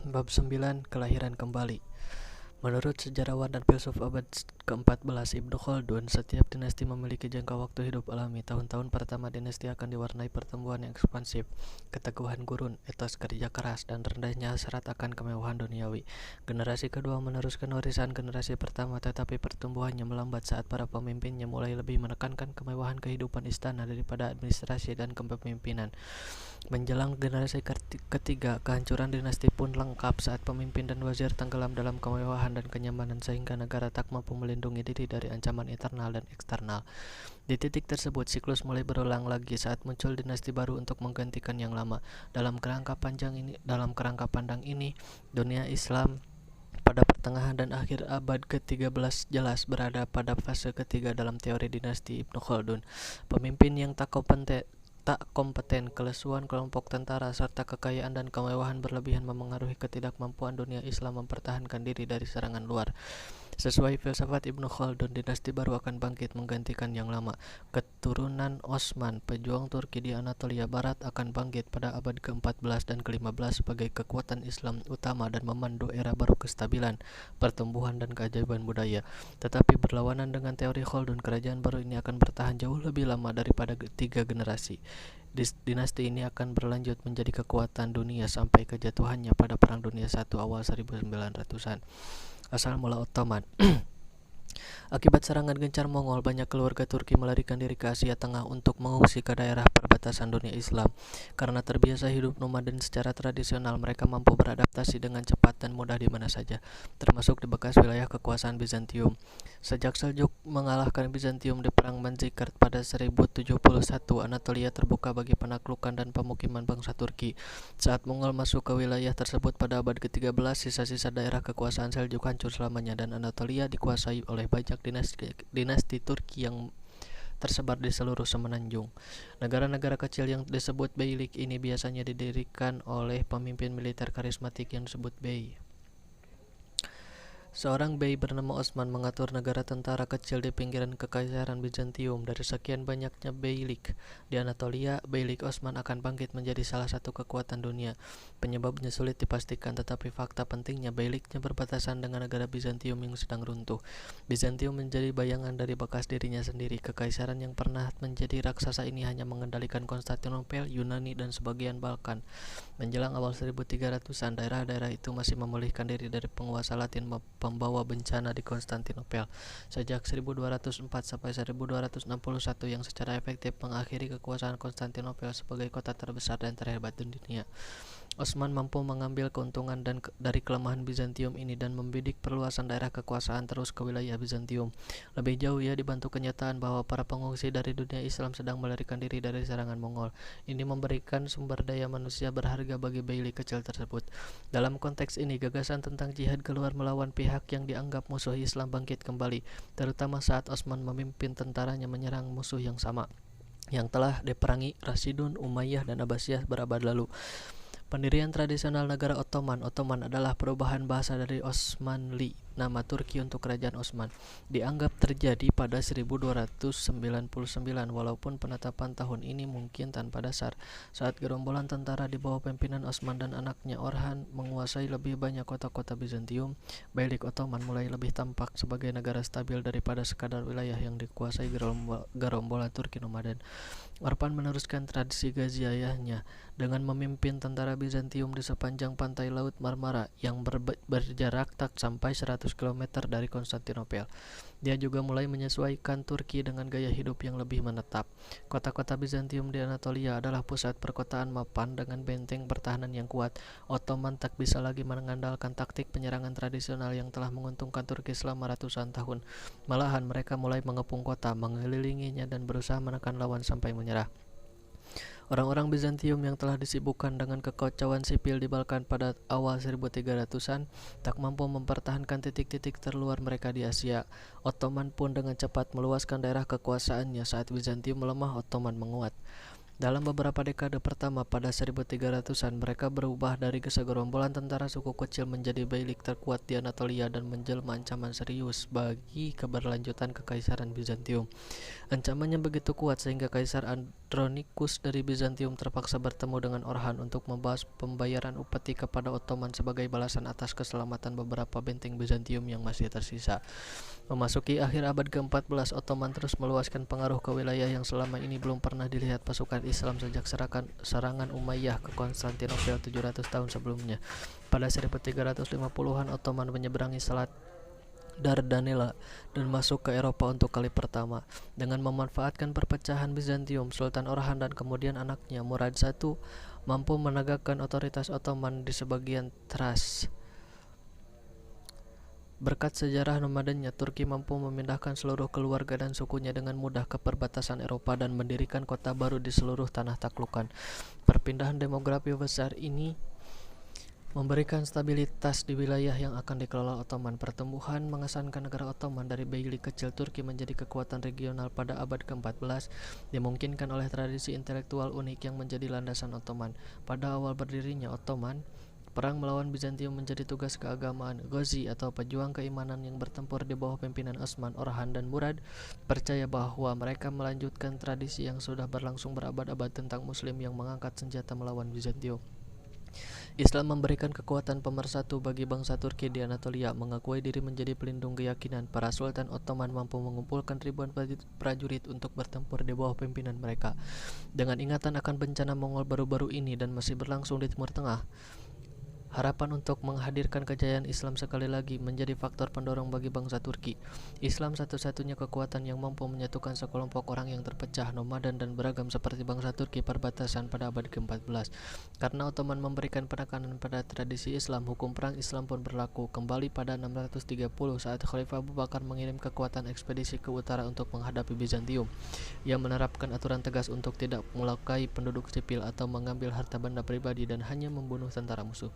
Bab 9. Kelahiran kembali. Menurut sejarawan dan filsuf abad ke-14 Ibnu Khaldun, setiap dinasti memiliki jangka waktu hidup alami. Tahun-tahun pertama dinasti akan diwarnai pertumbuhan yang ekspansif, keteguhan gurun, etos kerja keras, dan rendahnya hasrat akan kemewahan duniawi. Generasi kedua meneruskan warisan generasi pertama, tetapi pertumbuhannya melambat saat para pemimpinnya mulai lebih menekankan kemewahan kehidupan istana daripada administrasi dan kepemimpinan. Menjelang generasi ketiga, kehancuran dinasti pun lengkap saat pemimpin dan wazir tenggelam dalam kemewahan dan kenyamanan sehingga negara tak mampu melindungi diri dari ancaman internal dan eksternal. Di titik tersebut, siklus mulai berulang lagi saat muncul dinasti baru untuk menggantikan yang lama. Dalam kerangka pandang ini, dunia Islam pada pertengahan dan akhir abad ke-13 jelas berada pada fase ketiga dalam teori dinasti Ibnu Khaldun. Pemimpin yang tak kompeten, kelesuan kelompok tentara, serta kekayaan dan kemewahan berlebihan memengaruhi ketidakmampuan dunia Islam mempertahankan diri dari serangan luar. Sesuai filsafat Ibnu Khaldun, dinasti baru akan bangkit menggantikan yang lama. Keturunan Osman, pejuang Turki di Anatolia Barat, akan bangkit pada abad ke-14 dan ke-15 sebagai kekuatan Islam utama dan memandu era baru kestabilan, pertumbuhan, dan keajaiban budaya. Tetapi berlawanan dengan teori Khaldun, kerajaan baru ini akan bertahan jauh lebih lama daripada 3 generasi. Dinasti ini akan berlanjut menjadi kekuatan dunia sampai kejatuhannya pada Perang Dunia I awal 1900-an. Asal mula Ottoman. Akibat serangan gencar Mongol, banyak keluarga Turki melarikan diri ke Asia Tengah untuk mengungsi ke daerah perbatasan dunia Islam. Karena terbiasa hidup nomaden secara tradisional, mereka mampu beradaptasi dengan cepat dan mudah di mana saja, termasuk di bekas wilayah kekuasaan Bizantium. Sejak Seljuk mengalahkan Bizantium di Perang Manzikert pada 1071, Anatolia terbuka bagi penaklukan dan pemukiman bangsa Turki. Saat Mongol masuk ke wilayah tersebut pada abad ke-13, sisa-sisa daerah kekuasaan Seljuk hancur selamanya dan Anatolia dikuasai oleh banyak dinasti Turki yang tersebar di seluruh semenanjung. Negara-negara kecil yang disebut beylik ini biasanya didirikan oleh pemimpin militer karismatik yang disebut bey. Seorang bey bernama Osman mengatur negara tentara kecil di pinggiran kekaisaran Bizantium. Dari sekian banyaknya beylik di Anatolia, beylik Osman akan bangkit menjadi salah satu kekuatan dunia. Penyebabnya sulit dipastikan, tetapi fakta pentingnya beyliknya berbatasan dengan negara Bizantium yang sedang runtuh. Bizantium menjadi bayangan dari bekas dirinya sendiri. Kekaisaran yang pernah menjadi raksasa ini hanya mengendalikan Konstantinopel, Yunani, dan sebagian Balkan. Menjelang awal 1300-an, daerah-daerah itu masih memulihkan diri dari penguasa Latin pembawa bencana di Konstantinopel. Sejak 1204 sampai 1261 yang secara efektif mengakhiri kekuasaan Konstantinopel sebagai kota terbesar dan terhebat di dunia. Osman mampu mengambil keuntungan dari kelemahan Bizantium ini dan membidik perluasan daerah kekuasaan terus ke wilayah Bizantium. Lebih jauh, ia dibantu kenyataan bahwa para pengungsi dari dunia Islam sedang melarikan diri dari serangan Mongol. Ini memberikan sumber daya manusia berharga bagi beylik kecil tersebut. Dalam konteks ini, gagasan tentang jihad keluar melawan pihak yang dianggap musuh Islam bangkit kembali, terutama saat Osman memimpin tentaranya menyerang musuh yang sama yang telah diperangi Rasidun, Umayyah, dan Abbasiyah berabad lalu. Pendirian tradisional negara Ottoman. Ottoman adalah perubahan bahasa dari Osmanli, nama Turki untuk kerajaan Osman. Dianggap terjadi pada 1299, walaupun penetapan tahun ini mungkin tanpa dasar. Saat gerombolan tentara di bawah pimpinan Osman dan anaknya Orhan menguasai lebih banyak kota-kota Bizantium, beylik Ottoman mulai lebih tampak sebagai negara stabil daripada sekadar wilayah yang dikuasai gerombolan Turki nomaden. Orhan meneruskan tradisi Ghazi ayahnya dengan memimpin tentara Bizantium di sepanjang pantai Laut Marmara yang berjarak tak sampai 100 km dari Konstantinopel. Dia juga mulai menyesuaikan Turki dengan gaya hidup yang lebih menetap. Kota-kota Bizantium di Anatolia adalah pusat perkotaan mapan dengan benteng pertahanan yang kuat. Ottoman tak bisa lagi mengandalkan taktik penyerangan tradisional yang telah menguntungkan Turki selama ratusan tahun. Malahan mereka mulai mengepung kota, mengelilinginya, dan berusaha menekan lawan sampai menyerah. Orang-orang Bizantium yang telah disibukkan dengan kekacauan sipil di Balkan pada awal 1300-an tak mampu mempertahankan titik-titik terluar mereka di Asia. Ottoman pun dengan cepat meluaskan daerah kekuasaannya. Saat Bizantium melemah, Ottoman menguat. Dalam beberapa dekade pertama pada 1300-an, mereka berubah dari segerombolan tentara suku kecil menjadi beylik terkuat di Anatolia dan menjelma ancaman serius bagi keberlanjutan kekaisaran Bizantium. Ancamannya begitu kuat sehingga Kaisar Andronicus dari Bizantium terpaksa bertemu dengan Orhan untuk membahas pembayaran upeti kepada Ottoman sebagai balasan atas keselamatan beberapa benteng Bizantium yang masih tersisa. Memasuki akhir abad ke-14, Ottoman terus meluaskan pengaruh ke wilayah yang selama ini belum pernah dilihat pasukan Islam sejak serangan Umayyah ke Konstantinopel 700 tahun sebelumnya. Pada 1350-an, Ottoman menyeberangi Selat Dardanella dan masuk ke Eropa untuk kali pertama. Dengan memanfaatkan perpecahan Bizantium, Sultan Orhan dan kemudian anaknya Murad I mampu menegakkan otoritas Ottoman di sebagian Thrace. Berkat sejarah nomadennya, Turki mampu memindahkan seluruh keluarga dan sukunya dengan mudah ke perbatasan Eropa dan mendirikan kota baru di seluruh tanah taklukan. Perpindahan demografi besar ini memberikan stabilitas di wilayah yang akan dikelola Ottoman. Pertumbuhan mengesankan negara Ottoman dari beylik kecil Turki menjadi kekuatan regional pada abad ke-14 dimungkinkan oleh tradisi intelektual unik yang menjadi landasan Ottoman. Pada awal berdirinya Ottoman, perang melawan Bizantium menjadi tugas keagamaan. Ghazi atau pejuang keimanan yang bertempur di bawah pimpinan Osman, Orhan, dan Murad percaya bahwa mereka melanjutkan tradisi yang sudah berlangsung berabad-abad tentang Muslim yang mengangkat senjata melawan Bizantium. Islam memberikan kekuatan pemersatu bagi bangsa Turki di Anatolia. Mengakui diri menjadi pelindung keyakinan, para Sultan Ottoman mampu mengumpulkan ribuan prajurit untuk bertempur di bawah pimpinan mereka. Dengan ingatan akan bencana Mongol baru-baru ini dan masih berlangsung di Timur Tengah, harapan untuk menghadirkan kejayaan Islam sekali lagi menjadi faktor pendorong bagi bangsa Turki. Islam satu-satunya kekuatan yang mampu menyatukan sekelompok orang yang terpecah, nomaden, dan beragam seperti bangsa Turki perbatasan pada abad ke-14. Karena Ottoman memberikan penekanan pada tradisi Islam, hukum perang Islam pun berlaku. Kembali pada 630 saat Khalifah Abu Bakar mengirim kekuatan ekspedisi ke utara untuk menghadapi Bizantium. Ia menerapkan aturan tegas untuk tidak melukai penduduk sipil atau mengambil harta benda pribadi dan hanya membunuh tentara musuh.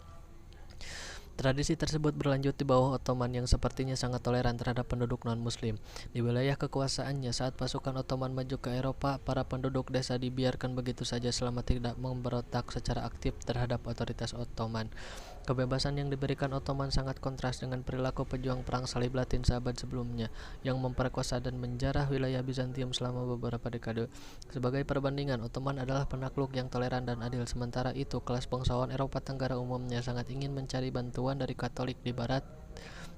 Tradisi tersebut berlanjut di bawah Ottoman yang sepertinya sangat toleran terhadap penduduk non-muslim. Di wilayah kekuasaannya saat pasukan Ottoman maju ke Eropa, para penduduk desa dibiarkan begitu saja selama tidak memberontak secara aktif terhadap otoritas Ottoman. Kebebasan yang diberikan Ottoman sangat kontras dengan perilaku pejuang perang salib Latin seabad sebelumnya yang memperkosa dan menjarah wilayah Bizantium selama beberapa dekade. Sebagai perbandingan, Ottoman adalah penakluk yang toleran dan adil, sementara itu kelas bangsawan Eropa Tenggara umumnya sangat ingin mencari bantuan dari Katolik di Barat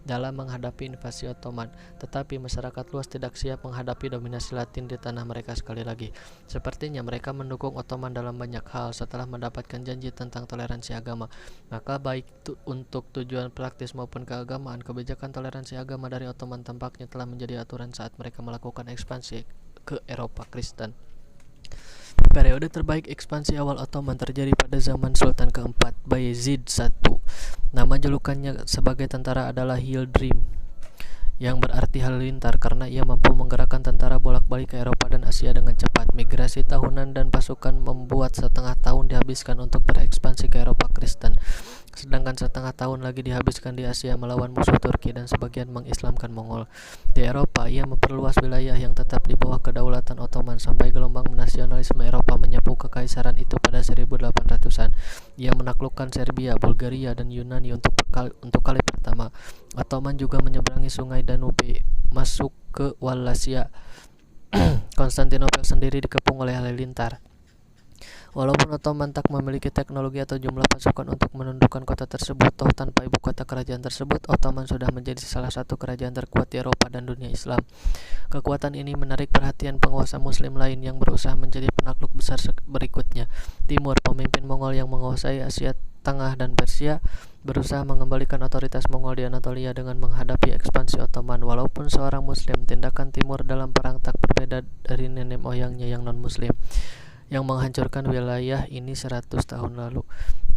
dalam menghadapi invasi Ottoman, tetapi masyarakat luas tidak siap menghadapi dominasi Latin di tanah mereka sekali lagi. Sepertinya mereka mendukung Ottoman dalam banyak hal setelah mendapatkan janji tentang toleransi agama. Maka baik untuk tujuan praktis maupun keagamaan, kebijakan toleransi agama dari Ottoman tampaknya telah menjadi aturan saat mereka melakukan ekspansi ke Eropa Kristen. Periode terbaik ekspansi awal Ottoman terjadi pada zaman Sultan keempat, Bayezid I. Nama julukannya sebagai tentara adalah Yildirim, yang berarti halilintar karena ia mampu menggerakkan tentara bolak-balik ke Eropa dan Asia dengan cepat. Migrasi tahunan dan pasukan membuat setengah tahun dihabiskan untuk berekspansi ke Eropa Kristen, sedangkan setengah tahun lagi dihabiskan di Asia melawan musuh Turki dan sebagian mengislamkan Mongol. Di Eropa, ia memperluas wilayah yang tetap di bawah kedaulatan Ottoman sampai gelombang nasionalisme Eropa menyapu kekaisaran itu pada 1800-an. Ia menaklukkan Serbia, Bulgaria, dan Yunani untuk kali pertama. Ottoman juga menyeberangi sungai Danube masuk ke Wallachia. Konstantinopel sendiri dikepung oleh halilintar. Walaupun Ottoman tak memiliki teknologi atau jumlah pasukan untuk menundukkan kota tersebut, toh tanpa ibu kota kerajaan tersebut, Ottoman sudah menjadi salah satu kerajaan terkuat di Eropa dan dunia Islam. Kekuatan ini menarik perhatian penguasa Muslim lain yang berusaha menjadi penakluk besar berikutnya. Timur, pemimpin Mongol yang menguasai Asia Tengah dan Persia, berusaha mengembalikan otoritas Mongol di Anatolia dengan menghadapi ekspansi Ottoman. Walaupun seorang Muslim, tindakan Timur dalam perang tak berbeda dari nenek moyangnya yang non-Muslim yang menghancurkan wilayah ini 100 tahun lalu.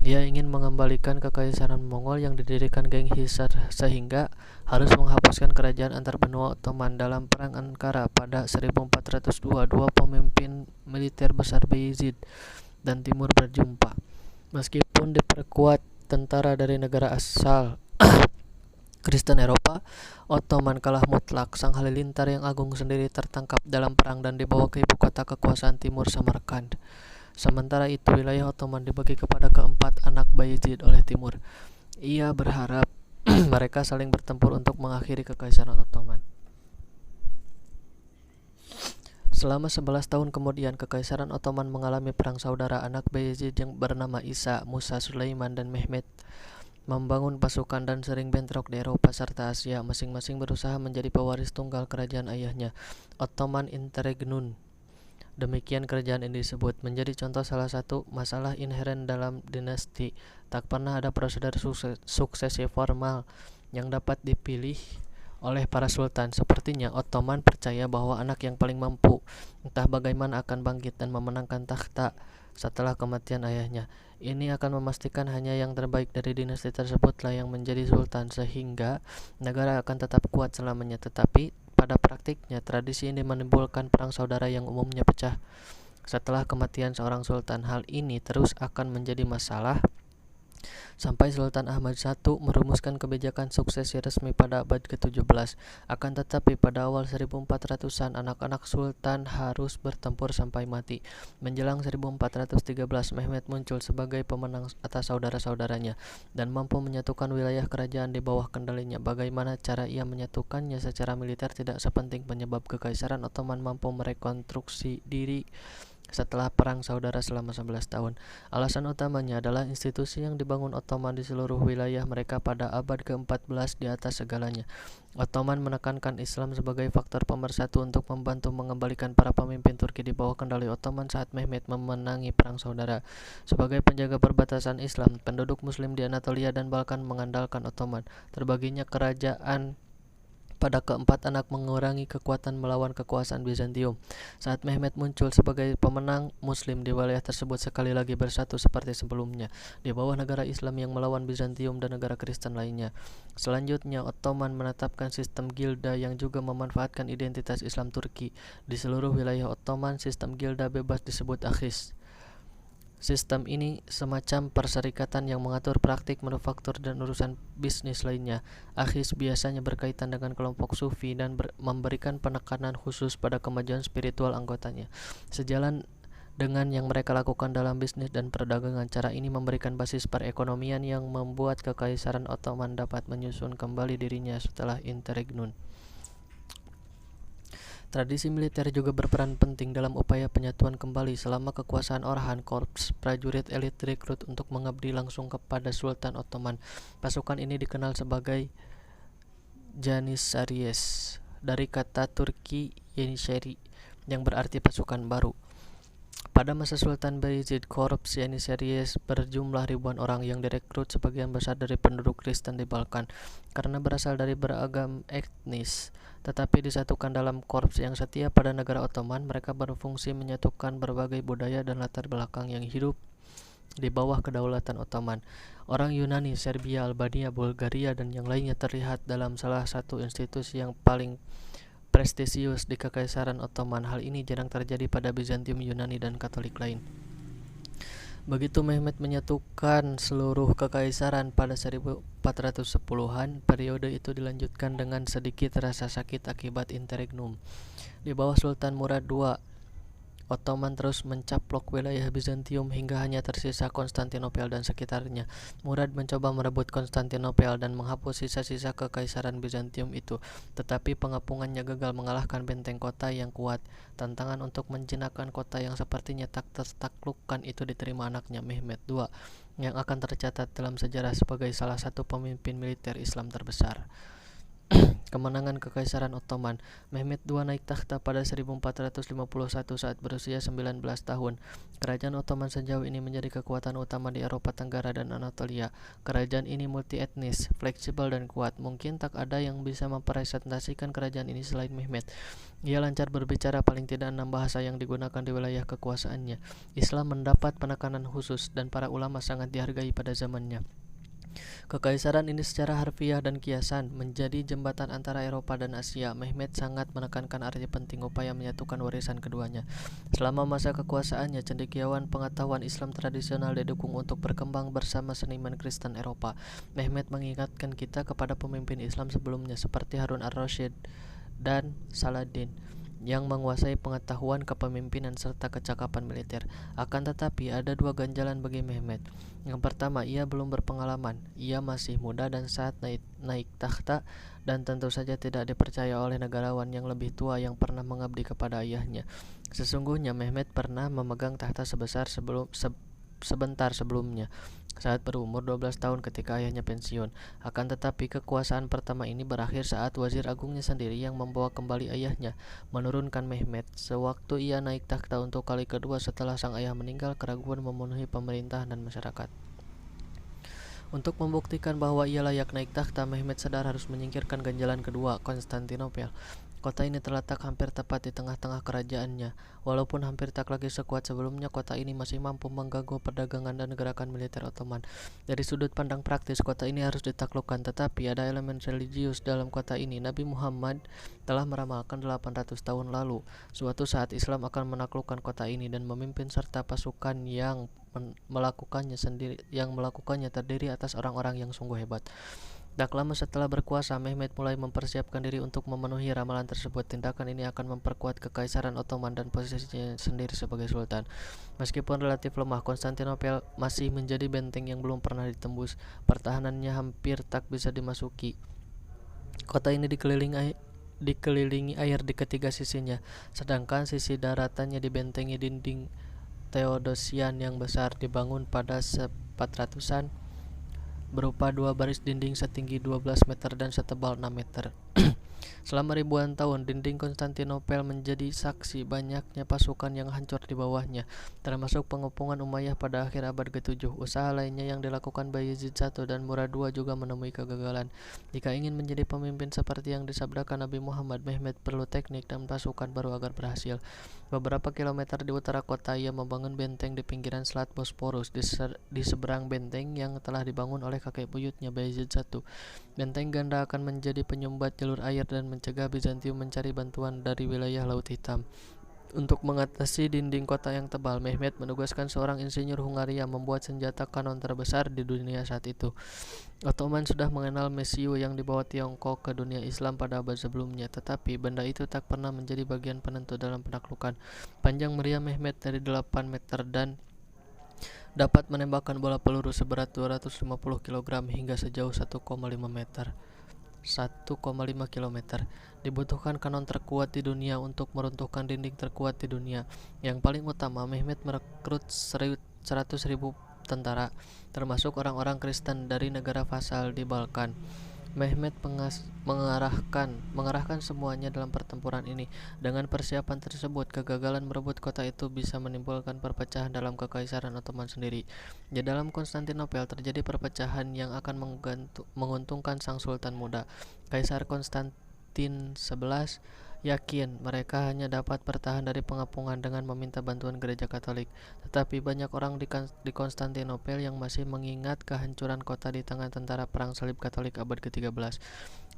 Ia ingin mengembalikan kekaisaran Mongol yang didirikan Genghis sehingga harus menghapuskan kerajaan antar benua Ottoman. Dalam perang Ankara pada 1402, dua pemimpin militer besar Bayezid dan Timur berjumpa. Meskipun diperkuat tentara dari negara asal Kristen Eropa, Ottoman kalah mutlak. Sang halilintar yang agung sendiri tertangkap dalam perang dan dibawa ke ibu kota kekuasaan Timur, Samarkand. Sementara itu, wilayah Ottoman dibagi kepada keempat anak Bayezid oleh Timur. Ia berharap mereka saling bertempur untuk mengakhiri kekaisaran Ottoman. Selama 11 tahun kemudian, Kekaisaran Ottoman mengalami perang saudara. Anak Bayezid yang bernama Isa, Musa, Sulaiman, dan Mehmed membangun pasukan dan sering bentrok di Eropa serta Asia. Masing-masing berusaha menjadi pewaris tunggal kerajaan ayahnya, Ottoman Interregnum. Demikian kerajaan ini disebut, menjadi contoh salah satu masalah inheren dalam dinasti. Tak pernah ada prosedur suksesi formal yang dapat dipilih oleh para sultan. Sepertinya Ottoman percaya bahwa anak yang paling mampu entah bagaimana akan bangkit dan memenangkan takhta setelah kematian ayahnya. Ini akan memastikan hanya yang terbaik dari dinasti tersebutlah yang menjadi sultan, sehingga negara akan tetap kuat selamanya. Tetapi pada praktiknya, tradisi ini menimbulkan perang saudara yang umumnya pecah setelah kematian seorang sultan. Hal ini terus akan menjadi masalah sampai Sultan Ahmad I merumuskan kebijakan suksesi resmi pada abad ke-17. Akan tetapi pada awal 1400-an, anak-anak sultan harus bertempur sampai mati. Menjelang 1413, Mehmed muncul sebagai pemenang atas saudara-saudaranya dan mampu menyatukan wilayah kerajaan di bawah kendalinya. Bagaimana cara ia menyatukannya secara militer tidak sepenting penyebab Kekaisaran Ottoman mampu merekonstruksi diri setelah perang saudara selama 11 tahun. Alasan utamanya adalah institusi yang dibangun Ottoman di seluruh wilayah mereka pada abad ke-14 di atas segalanya. Ottoman menekankan Islam sebagai faktor pemersatu untuk membantu mengembalikan para pemimpin Turki di bawah kendali Ottoman saat Mehmed memenangi perang saudara. Sebagai penjaga perbatasan Islam, penduduk Muslim di Anatolia dan Balkan mengandalkan Ottoman. Terbaginya kerajaan pada keempat anak mengurangi kekuatan melawan kekuasaan Bizantium. Saat Mehmed muncul sebagai pemenang, Muslim di wilayah tersebut sekali lagi bersatu seperti sebelumnya, di bawah negara Islam yang melawan Bizantium dan negara Kristen lainnya. Selanjutnya, Ottoman menetapkan sistem gilda yang juga memanfaatkan identitas Islam Turki. Di seluruh wilayah Ottoman, sistem gilda bebas disebut akhis. Sistem ini semacam perserikatan yang mengatur praktik manufaktur dan urusan bisnis lainnya. Akhis biasanya berkaitan dengan kelompok sufi dan memberikan penekanan khusus pada kemajuan spiritual anggotanya. Sejalan dengan yang mereka lakukan dalam bisnis dan perdagangan, cara ini memberikan basis perekonomian yang membuat Kekaisaran Ottoman dapat menyusun kembali dirinya setelah interregnum. Tradisi militer juga berperan penting dalam upaya penyatuan kembali. Selama kekuasaan Orhan, korps prajurit elit direkrut untuk mengabdi langsung kepada Sultan Ottoman. Pasukan ini dikenal sebagai Janissaries, dari kata Turki Yenişehir yang berarti pasukan baru. Pada masa Sultan Bayezid, korps Janissaries berjumlah ribuan orang yang direkrut sebagian besar dari penduduk Kristen di Balkan. Karena berasal dari beragam etnis, tetapi disatukan dalam korps yang setia pada negara Ottoman, mereka berfungsi menyatukan berbagai budaya dan latar belakang yang hidup di bawah kedaulatan Ottoman. Orang Yunani, Serbia, Albania, Bulgaria, dan yang lainnya terlihat dalam salah satu institusi yang paling prestisius di Kekaisaran Ottoman. Hal ini jarang terjadi pada Bizantium, Yunani, dan Katolik lain. Begitu Mehmed menyatukan seluruh kekaisaran pada 1410-an, periode itu dilanjutkan dengan sedikit rasa sakit akibat interregnum. Di bawah Sultan Murad II, Ottoman terus mencaplok wilayah Bizantium hingga hanya tersisa Konstantinopel dan sekitarnya. Murad mencoba merebut Konstantinopel dan menghapus sisa-sisa kekaisaran Bizantium itu, tetapi pengapungannya gagal mengalahkan benteng kota yang kuat. Tantangan untuk menjinakkan kota yang sepertinya tak tertaklukkan itu diterima anaknya Mehmed II, yang akan tercatat dalam sejarah sebagai salah satu pemimpin militer Islam terbesar. Kemenangan Kekaisaran Ottoman. Mehmed II naik takhta pada 1451 saat berusia 19 tahun. Kerajaan Ottoman sejauh ini menjadi kekuatan utama di Eropa Tenggara dan Anatolia. Kerajaan ini multi-etnis, fleksibel, dan kuat. Mungkin tak ada yang bisa merepresentasikan kerajaan ini selain Mehmed. Ia lancar berbicara paling tidak 6 bahasa yang digunakan di wilayah kekuasaannya. Islam mendapat penekanan khusus dan para ulama sangat dihargai pada zamannya. Kekaisaran ini secara harfiah dan kiasan menjadi jembatan antara Eropa dan Asia. Mehmed sangat menekankan arti penting upaya menyatukan warisan keduanya. Selama masa kekuasaannya, cendekiawan pengetahuan Islam tradisional didukung untuk berkembang bersama seniman Kristen Eropa. Mehmed mengingatkan kita kepada pemimpin Islam sebelumnya seperti Harun ar-Rasyid dan Saladin. yang menguasai pengetahuan kepemimpinan serta kecakapan militer. Akan tetapi ada dua ganjalan bagi Mehmet. Yang pertama, ia belum berpengalaman. Ia masih muda dan saat naik takhta dan tentu saja tidak dipercaya oleh negarawan yang lebih tua yang pernah mengabdi kepada ayahnya. Sesungguhnya Mehmet pernah memegang takhta sebentar sebelumnya, saat berumur 12 tahun ketika ayahnya pensiun. Akan tetapi kekuasaan pertama ini berakhir saat wazir agungnya sendiri yang membawa kembali ayahnya, menurunkan Mehmet. Sewaktu ia naik takhta untuk kali kedua setelah sang ayah meninggal, keraguan memenuhi pemerintahan dan masyarakat. Untuk membuktikan bahwa ia layak naik takhta, Mehmet sadar harus menyingkirkan ganjalan kedua, Konstantinopel. Kota ini terletak hampir tepat di tengah-tengah kerajaannya. Walaupun hampir tak lagi sekuat sebelumnya, kota ini masih mampu mengganggu perdagangan dan gerakan militer Ottoman. Dari sudut pandang praktis, kota ini harus ditaklukkan, tetapi ada elemen religius dalam kota ini. Nabi Muhammad telah meramalkan 800 tahun lalu, suatu saat Islam akan menaklukkan kota ini dan memimpin serta pasukan yang melakukannya terdiri atas orang-orang yang sungguh hebat. Tak lama setelah berkuasa, Mehmet mulai mempersiapkan diri untuk memenuhi ramalan tersebut. Tindakan ini akan memperkuat kekaisaran Ottoman dan posisinya sendiri sebagai sultan. Meskipun relatif lemah, Konstantinopel masih menjadi benteng yang belum pernah ditembus. Pertahanannya hampir tak bisa dimasuki. Kota ini dikelilingi air di ketiga sisinya, sedangkan sisi daratannya dibentengi dinding Theodosian yang besar, dibangun pada 400-an, berupa dua baris dinding setinggi 12 meter dan setebal 6 meter. Selama ribuan tahun, dinding Konstantinopel menjadi saksi banyaknya pasukan yang hancur di bawahnya, termasuk pengepungan Umayyah pada akhir abad ke-7. Usaha lainnya yang dilakukan Bayezid I dan Murad II juga menemui kegagalan. Jika ingin menjadi pemimpin seperti yang disabdakan Nabi Muhammad, Mehmet perlu teknik dan pasukan baru agar berhasil. Beberapa kilometer di utara kota, ia membangun benteng di pinggiran Selat Bosporus, di seberang benteng yang telah dibangun oleh kakek buyutnya Bayezid I. Benteng ganda akan menjadi penyumbat jalur air dan mencegah Bizantium mencari bantuan dari wilayah Laut Hitam. Untuk mengatasi dinding kota yang tebal, Mehmet menugaskan seorang insinyur Hungaria membuat senjata kanon terbesar di dunia saat itu. Ottoman sudah mengenal mesiu yang dibawa Tiongkok ke dunia Islam pada abad sebelumnya, tetapi benda itu tak pernah menjadi bagian penentu dalam penaklukan. Panjang meriam Mehmet dari 8 meter dan dapat menembakkan bola peluru seberat 250 kg hingga sejauh 1,5 km. Dibutuhkan kanon terkuat di dunia untuk meruntuhkan dinding terkuat di dunia. Yang paling utama, Mehmet merekrut 100.000 tentara, termasuk orang-orang Kristen dari negara vasal di Balkan. Mehmet mengarahkan semuanya dalam pertempuran ini. Dengan persiapan tersebut, kegagalan merebut kota itu bisa menimbulkan perpecahan dalam kekaisaran Ottoman sendiri. Di dalam Konstantinopel terjadi perpecahan yang akan menguntungkan sang sultan muda. Kaisar Konstantin XI yakin mereka hanya dapat bertahan dari pengepungan dengan meminta bantuan gereja Katolik. Tetapi banyak orang di Konstantinopel yang masih mengingat kehancuran kota di tengah tentara perang salib Katolik abad ke-13.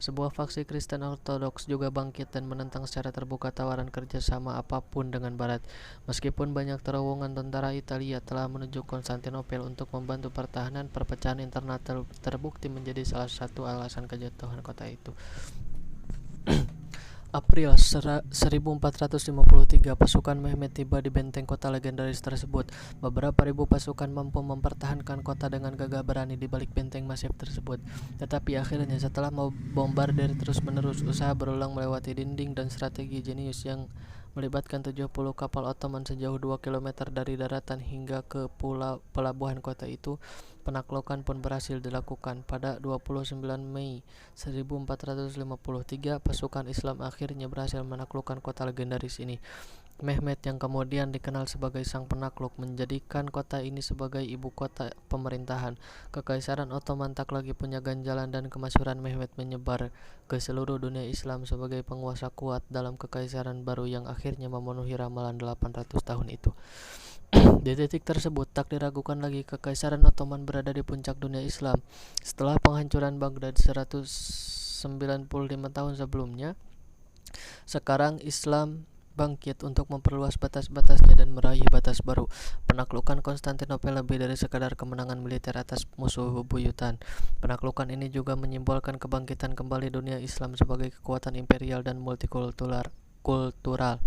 Sebuah faksi Kristen Ortodoks juga bangkit dan menentang secara terbuka tawaran kerjasama apapun dengan Barat. Meskipun banyak terowongan tentara Italia telah menuju Konstantinopel untuk membantu pertahanan, perpecahan internal terbukti menjadi salah satu alasan kejatuhan kota itu. April 1453, pasukan Mehmet tiba di benteng kota legendaris tersebut. Beberapa ribu pasukan mampu mempertahankan kota dengan gagah berani di balik benteng masif tersebut. Tetapi akhirnya setelah membombardir terus-menerus, usaha berulang melewati dinding dan strategi jenius yang melibatkan 70 kapal Ottoman sejauh 2 km dari daratan hingga ke pelabuhan kota itu, penaklukan pun berhasil dilakukan. Pada 29 Mei 1453, pasukan Islam akhirnya berhasil menaklukkan kota legendaris ini. Mehmet yang kemudian dikenal sebagai sang penakluk menjadikan kota ini sebagai ibu kota pemerintahan. Kekaisaran Ottoman tak lagi punya ganjalan dan kemasyhuran Mehmet menyebar ke seluruh dunia Islam sebagai penguasa kuat dalam kekaisaran baru yang akhirnya memenuhi ramalan 800 tahun itu. Di titik tersebut tak diragukan lagi kekaisaran Ottoman berada di puncak dunia Islam. Setelah penghancuran Baghdad 195 tahun sebelumnya, sekarang Islam bangkit untuk memperluas batas-batasnya dan meraih batas baru. Penaklukan Konstantinopel lebih dari sekadar kemenangan militer atas musuh bebuyutan. Penaklukan ini juga menyimbolkan kebangkitan kembali dunia Islam sebagai kekuatan imperial dan multikultural kultural.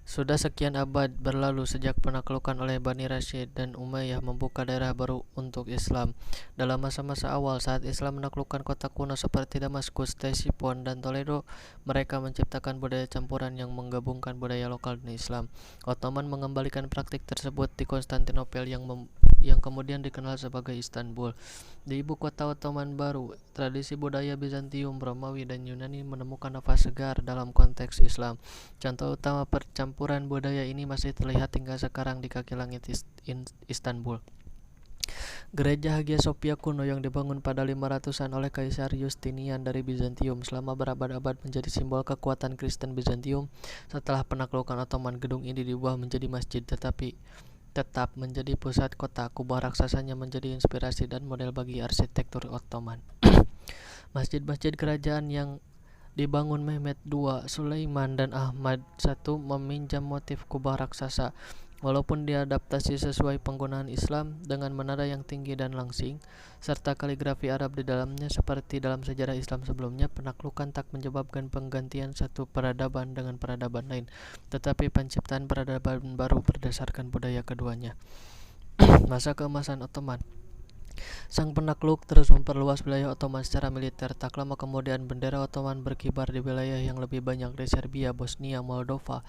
Sudah sekian abad berlalu sejak penaklukan oleh Bani Rashid dan Umayyah membuka daerah baru untuk Islam. Dalam masa-masa awal saat Islam menaklukkan kota kuno seperti Damaskus, Ctesiphon, dan Toledo, mereka menciptakan budaya campuran yang menggabungkan budaya lokal dan Islam. Ottoman mengembalikan praktik tersebut di Konstantinopel yang kemudian dikenal sebagai Istanbul. Di ibu kota Ottoman baru, tradisi budaya Bizantium, Romawi, dan Yunani menemukan nafas segar dalam konteks Islam. Contoh utama percampuran budaya ini masih terlihat hingga sekarang di kaki langit Istanbul. Gereja Hagia Sophia kuno yang dibangun pada 500-an oleh Kaisar Justinian dari Bizantium selama berabad-abad menjadi simbol kekuatan Kristen Bizantium. Setelah penaklukan Ottoman, gedung ini diubah menjadi masjid, tetapi tetap menjadi pusat kota. Kubah raksasanya menjadi inspirasi dan model bagi arsitektur Ottoman. Masjid-masjid kerajaan yang dibangun Mehmed II, Sulaiman, dan Ahmad I meminjam motif kubah raksasa. Walaupun diadaptasi sesuai penggunaan Islam dengan menara yang tinggi dan langsing, serta kaligrafi Arab di dalamnya seperti dalam sejarah Islam sebelumnya, penaklukan tak menyebabkan penggantian satu peradaban dengan peradaban lain, tetapi penciptaan peradaban baru berdasarkan budaya keduanya. Masa keemasan Ottoman. Sang penakluk terus memperluas wilayah Ottoman secara militer. Tak lama kemudian bendera Ottoman berkibar di wilayah yang lebih banyak di Serbia, Bosnia, Moldova,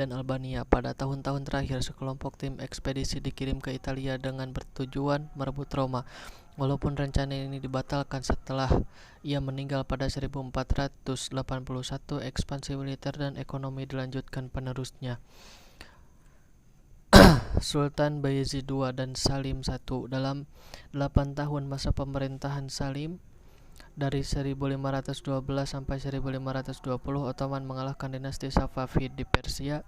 dan Albania. Pada tahun-tahun terakhir, sekelompok tim ekspedisi dikirim ke Italia dengan bertujuan merebut Roma. Walaupun rencana ini dibatalkan setelah ia meninggal pada 1481, ekspansi militer dan ekonomi dilanjutkan penerusnya, Sultan Bayezid II dan Salim I. Dalam 8 tahun masa pemerintahan Salim, dari 1512 sampai 1520, Ottoman mengalahkan dinasti Safavid di Persia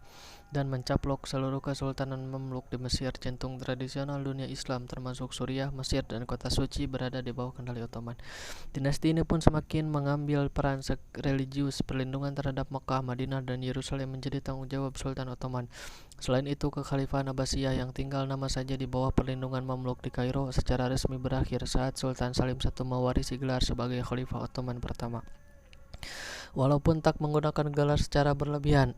dan mencaplok seluruh kesultanan Mamluk di Mesir. Jantung tradisional dunia Islam termasuk Suriah, Mesir, dan kota suci berada di bawah kendali Ottoman. Dinasti ini pun semakin mengambil peran religius. Perlindungan terhadap Mekah, Madinah, dan Yerusalem menjadi tanggung jawab Sultan Ottoman. Selain itu, kekhalifahan Abbasiyah yang tinggal nama saja di bawah perlindungan Mamluk di Kairo secara resmi berakhir saat Sultan Salim I mewarisi gelar sebagai Khalifah Ottoman pertama. Walaupun tak menggunakan gelar secara berlebihan,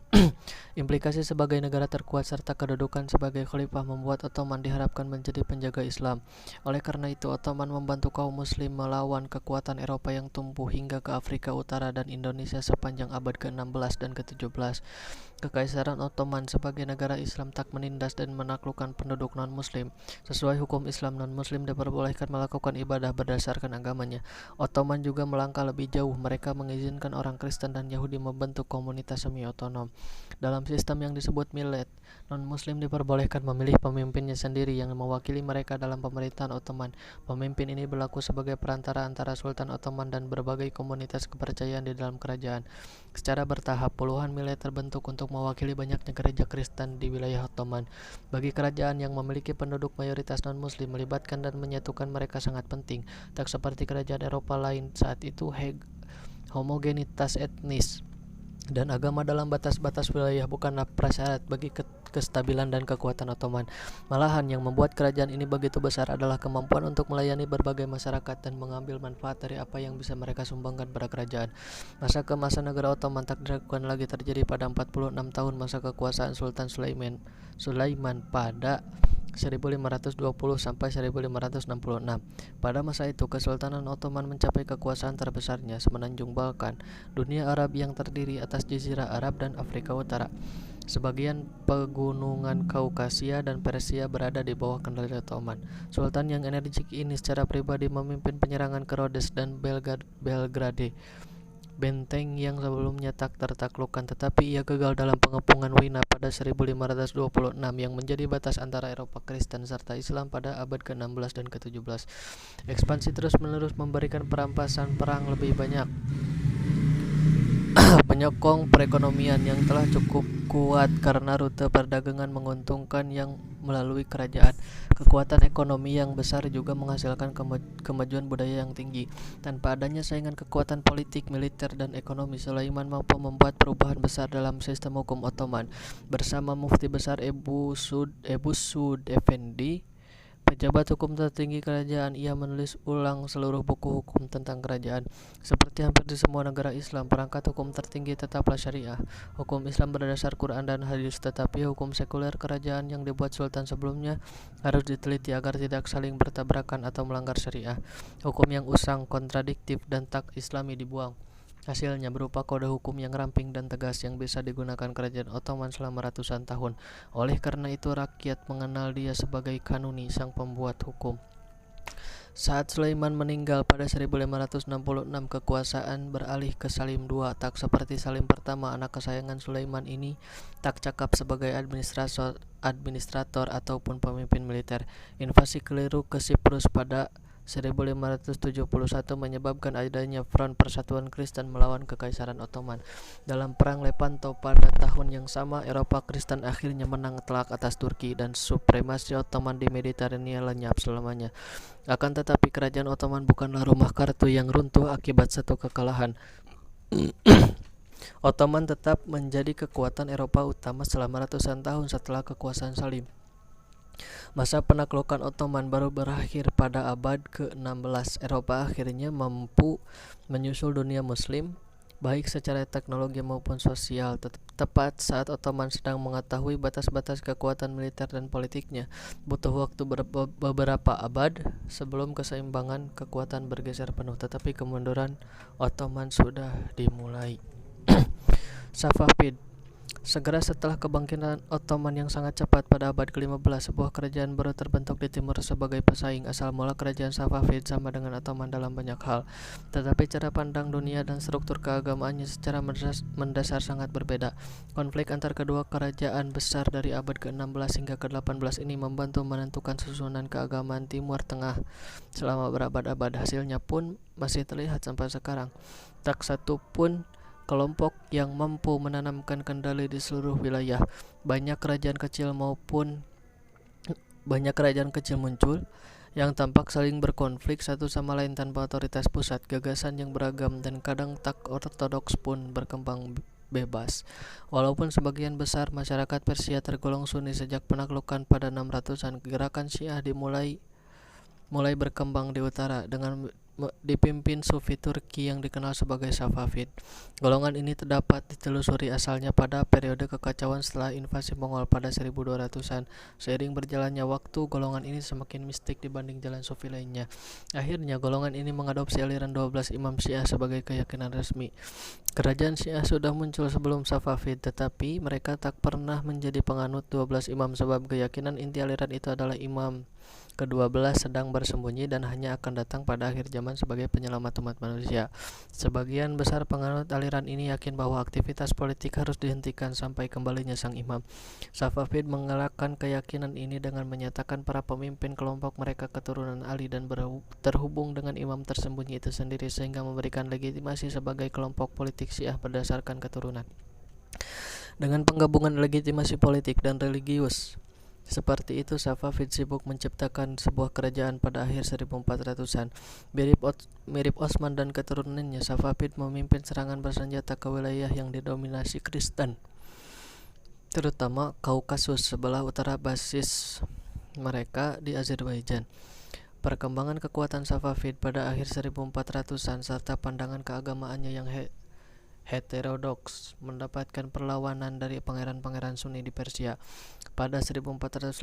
implikasi sebagai negara terkuat serta kedudukan sebagai khalifah membuat Ottoman diharapkan menjadi penjaga Islam. Oleh karena itu, Ottoman membantu kaum muslim melawan kekuatan Eropa yang tumbuh hingga ke Afrika Utara dan Indonesia sepanjang abad ke-16 dan ke-17. Kekaisaran Ottoman sebagai negara Islam tak menindas dan menaklukkan penduduk non-muslim. Sesuai hukum Islam, non-muslim diperbolehkan melakukan ibadah berdasarkan agamanya. Ottoman juga melangkah lebih jauh. Mereka mengizinkan orang Kristen dan Yahudi membentuk komunitas semi-otonom. Dalam sistem yang disebut millet, non-muslim diperbolehkan memilih pemimpinnya sendiri yang mewakili mereka dalam pemerintahan Ottoman. Pemimpin ini berlaku sebagai perantara antara Sultan Ottoman dan berbagai komunitas kepercayaan di dalam kerajaan. Secara bertahap, puluhan millet terbentuk untuk mewakili banyaknya gereja Kristen di wilayah Ottoman. Bagi kerajaan yang memiliki penduduk mayoritas non-muslim, melibatkan dan menyatukan mereka sangat penting. Tak seperti kerajaan Eropa lain saat itu, homogenitas etnis dan agama dalam batas-batas wilayah bukanlah prasyarat bagi kestabilan dan kekuatan Ottoman. Malahan yang membuat kerajaan ini begitu besar adalah kemampuan untuk melayani berbagai masyarakat dan mengambil manfaat dari apa yang bisa mereka sumbangkan pada kerajaan. Masa keemasan negara Ottoman tak diragukan lagi terjadi pada 46 tahun masa kekuasaan Sultan Sulaiman pada 1520 sampai 1566. Pada masa itu, Kesultanan Ottoman mencapai kekuasaan terbesarnya semenanjung Balkan, dunia Arab yang terdiri atas Jazirah Arab dan Afrika Utara. Sebagian pegunungan Kaukasia dan Persia berada di bawah kendali Ottoman. Sultan yang energik ini secara pribadi memimpin penyerangan ke Rhodes dan Belgrade, benteng yang sebelumnya tak tertaklukkan, tetapi ia gagal dalam pengepungan Wina pada 1526 yang menjadi batas antara Eropa Kristen serta Islam pada abad ke-16 dan ke-17. Ekspansi terus-menerus memberikan perampasan perang lebih banyak penyokong perekonomian yang telah cukup kuat karena rute perdagangan menguntungkan yang melalui kerajaan. Kekuatan ekonomi yang besar juga menghasilkan kemajuan budaya yang tinggi. Tanpa adanya saingan kekuatan politik, militer, dan ekonomi, Sulaiman mampu membuat perubahan besar dalam sistem hukum Ottoman. Bersama Mufti Besar Ebu Sud Effendi, Pejabat hukum tertinggi kerajaan, ia menulis ulang seluruh buku hukum tentang kerajaan. Seperti hampir di semua negara Islam, perangkat hukum tertinggi tetaplah syariah. Hukum Islam berdasar Quran dan hadis, tetapi hukum sekuler kerajaan yang dibuat sultan sebelumnya harus diteliti agar tidak saling bertabrakan atau melanggar syariah. Hukum yang usang, kontradiktif, dan tak islami dibuang. Hasilnya berupa kode hukum yang ramping dan tegas yang bisa digunakan kerajaan Ottoman selama ratusan tahun. Oleh karena itu rakyat mengenal dia sebagai Kanuni, sang pembuat hukum. Saat Sulaiman meninggal pada 1566, kekuasaan beralih ke Salim II. Tak seperti Salim pertama, anak kesayangan Sulaiman ini tak cakap sebagai administrator ataupun pemimpin militer. Invasi keliru ke Siprus pada 1571 menyebabkan adanya Front Persatuan Kristen melawan Kekaisaran Ottoman. Dalam Perang Lepanto pada tahun yang sama, Eropa Kristen akhirnya menang telak atas Turki dan supremasi Ottoman di Mediterania lenyap selamanya. Akan tetapi kerajaan Ottoman bukanlah rumah kartu yang runtuh akibat satu kekalahan. Ottoman tetap menjadi kekuatan Eropa utama selama ratusan tahun setelah kekuasaan Salim. Masa penaklukan Ottoman baru berakhir pada abad ke-16. Eropa akhirnya mampu menyusul dunia Muslim, baik secara teknologi maupun sosial, tepat saat Ottoman sedang mengetahui batas-batas kekuatan militer dan politiknya. Butuh waktu beberapa abad sebelum keseimbangan kekuatan bergeser penuh, tetapi kemunduran Ottoman sudah dimulai. Safavid. Segera setelah kebangkitan Ottoman yang sangat cepat pada abad ke-15, sebuah kerajaan baru terbentuk di timur sebagai pesaing. Asal mula kerajaan Safavid sama dengan Ottoman dalam banyak hal, tetapi cara pandang dunia dan struktur keagamaannya secara mendasar sangat berbeda. Konflik antar kedua kerajaan besar dari abad ke-16 hingga ke-18 ini membantu menentukan susunan keagamaan Timur Tengah selama berabad-abad. Hasilnya pun masih terlihat sampai sekarang. Tak satu pun kelompok yang mampu menanamkan kendali di seluruh wilayah. Banyak kerajaan kecil muncul yang tampak saling berkonflik satu sama lain tanpa otoritas pusat. Gagasan yang beragam dan kadang tak ortodoks pun berkembang bebas. Walaupun sebagian besar masyarakat Persia tergolong Sunni sejak penaklukan pada 600-an, gerakan Syiah mulai berkembang di utara dengan dipimpin Sufi Turki yang dikenal sebagai Safavid. Golongan ini terdapat ditelusuri asalnya pada periode kekacauan setelah invasi Mongol pada 1200-an. Seiring berjalannya waktu, golongan ini semakin mistik dibanding jalan Sufi lainnya. Akhirnya golongan ini mengadopsi aliran 12 Imam Syiah sebagai keyakinan resmi. Kerajaan Syiah sudah muncul sebelum Safavid, tetapi mereka tak pernah menjadi penganut 12 imam sebab keyakinan inti aliran itu adalah Imam ke-12 sedang bersembunyi dan hanya akan datang pada akhir zaman sebagai penyelamat umat manusia. Sebagian besar penganut aliran ini yakin bahwa aktivitas politik harus dihentikan sampai kembalinya sang imam. Safavid mengelakkan keyakinan ini dengan menyatakan para pemimpin kelompok mereka keturunan Ali dan terhubung dengan imam tersembunyi itu sendiri, sehingga memberikan legitimasi sebagai kelompok politik Syiah berdasarkan keturunan. Dengan penggabungan legitimasi politik dan religius seperti itu, Safavid sibuk menciptakan sebuah kerajaan pada akhir 1400-an. Mirip Osman dan keturunannya, Safavid memimpin serangan bersenjata ke wilayah yang didominasi Kristen, terutama Kaukasus sebelah utara basis mereka di Azerbaijan. Perkembangan kekuatan Safavid pada akhir 1400-an serta pandangan keagamaannya yang heterodoks mendapatkan perlawanan dari pangeran-pangeran Sunni di Persia. Pada 1488,